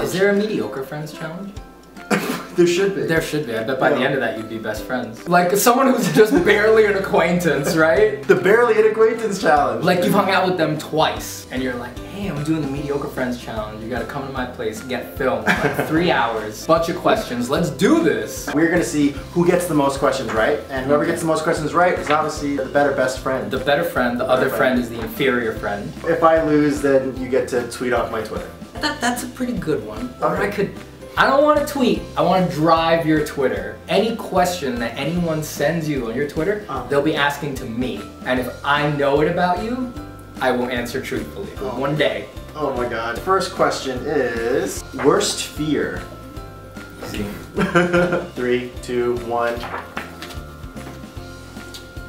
Is there a mediocre friends challenge? There should be. There should be. I bet by the end of that you'd be best friends. Like someone who's just barely an acquaintance, right? The barely an acquaintance challenge. Like you've hung out with them twice and you're like, hey, I'm doing the mediocre friends challenge. You gotta come to my place, get filmed, like 3 hours, bunch of questions, let's do this. We're gonna see who gets the most questions right, and whoever gets the most questions right is obviously the better best friend. The better friend, the other friend is the inferior friend. If I lose, then you get to tweet off my Twitter. That's a pretty good one. Okay. I don't want to tweet, I want to drive your Twitter. Any question that anyone sends you on your Twitter, they'll be asking to me. And if I know it about you, I will answer truthfully. One day. Oh my god. First question is, worst fear? Easy. 3, 2, 1.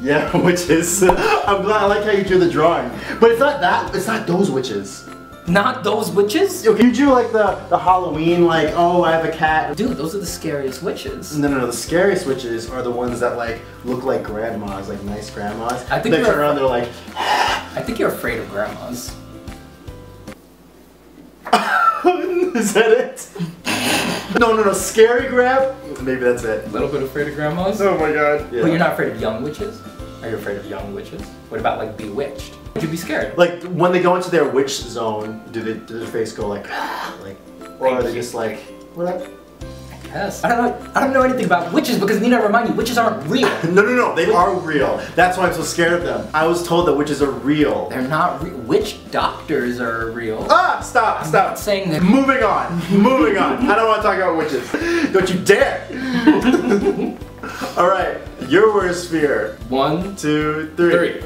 Yeah, witches. I'm glad, I like how you drew the drawing. But it's not that, it's not those witches. Not those witches? Yo, you drew like the Halloween, like, oh, I have a cat. Dude, those are the scariest witches. No, the scariest witches are the ones that like look like grandmas, like nice grandmas. I think they turn around, they're like, I think you're afraid of grandmas. is that it? No, scary grab? Maybe that's it. A little bit afraid of grandmas? Oh my god. Yeah. But you're not afraid of young witches? Are you afraid of young witches? What about like Bewitched? Would you be scared? Like when they go into their witch zone, does their face go like, or are they just like, what? Yes. I don't know anything about witches because need I remind you, witches aren't real. No, they are real. That's why I'm so scared of them. I was told that witches are real. They're not real. Witch doctors are real. Ah, stop. I'm not saying that. Moving on. I don't want to talk about witches. Don't you dare. All right, your worst fear. 1, 2, 3.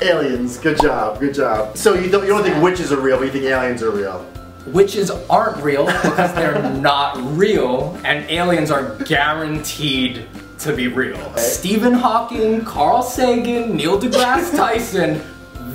Aliens. Good job. So you don't think witches are real, but you think aliens are real. Witches aren't real because they're not real, and aliens are guaranteed to be real. Okay. Stephen Hawking, Carl Sagan, Neil deGrasse Tyson,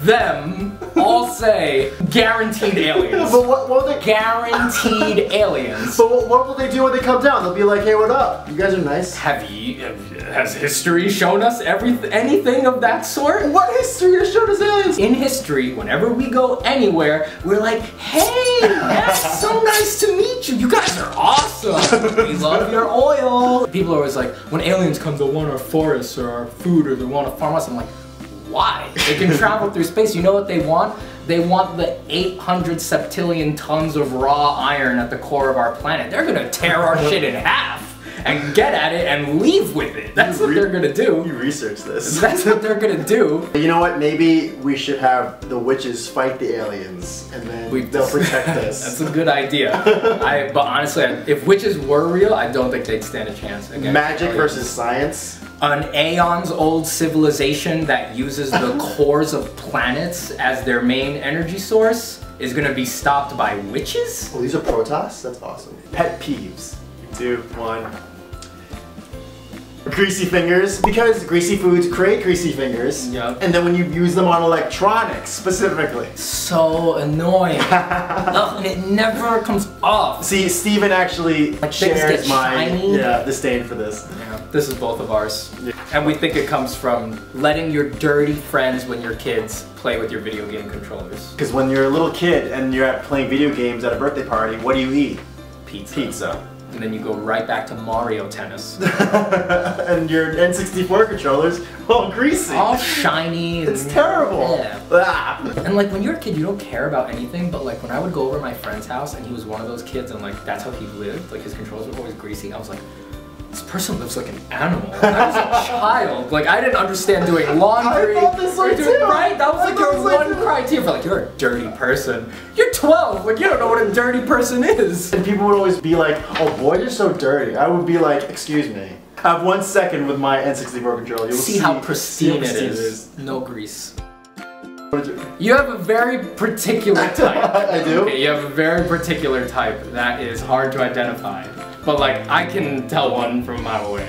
them all say guaranteed aliens. But what will they? Guaranteed aliens. But what will they do when they come down? They'll be like, hey, what up? You guys are nice. Has history shown us anything of that sort? What history has shown us aliens? In history, whenever we go anywhere, we're like, hey, that's so nice to meet you. You guys are awesome. We love your oil. People are always like, when aliens come, they'll want our forests or our food, or they want to farm us. I'm like, why? They can travel through space. You know what they want? They want the 800 septillion tons of raw iron at the core of our planet. They're gonna tear our shit in half and get at it and leave with it. That's what they're gonna do. You research this. That's what they're gonna do. You know what? Maybe we should have the witches fight the aliens, and then they'll protect us. That's a good idea. But honestly, if witches were real, I don't think they'd stand a chance against Magic aliens. versus science. An aeons-old civilization that uses the cores of planets as their main energy source is gonna be stopped by witches? Oh, these are Protoss? That's awesome. Pet peeves. 2, 1. Greasy fingers, because greasy foods create greasy fingers. Yep. And then when you use them on electronics, specifically. So annoying. Ugh, it never comes off. See, Steven actually shares my disdain for this. Yeah, this is both of ours. Yeah. And we think it comes from letting your dirty friends when you're kids play with your video game controllers. Because when you're a little kid and you're playing video games at a birthday party, what do you eat? Pizza. And then you go right back to Mario Tennis. And your N64 controllers, all greasy. All shiny. It's terrible. Yeah. And like when you're a kid, you don't care about anything, but like when I would go over to my friend's house and he was one of those kids and like that's how he lived, like his controls were always greasy, I was like, this person lives like an animal. And I was a child. Like I didn't understand doing laundry. I thought this way too. Right? That was like your one criteria for like, you're a dirty person. You're 12. Like you don't know what a dirty person is. And people would always be like, oh boy, you're so dirty. I would be like, excuse me. I have 1 second with my N64 controller. You'll see how pristine it is. No grease. What did You have a very particular type. I do? Okay, you have a very particular type that is hard to identify. But like, I can tell one from a mile away.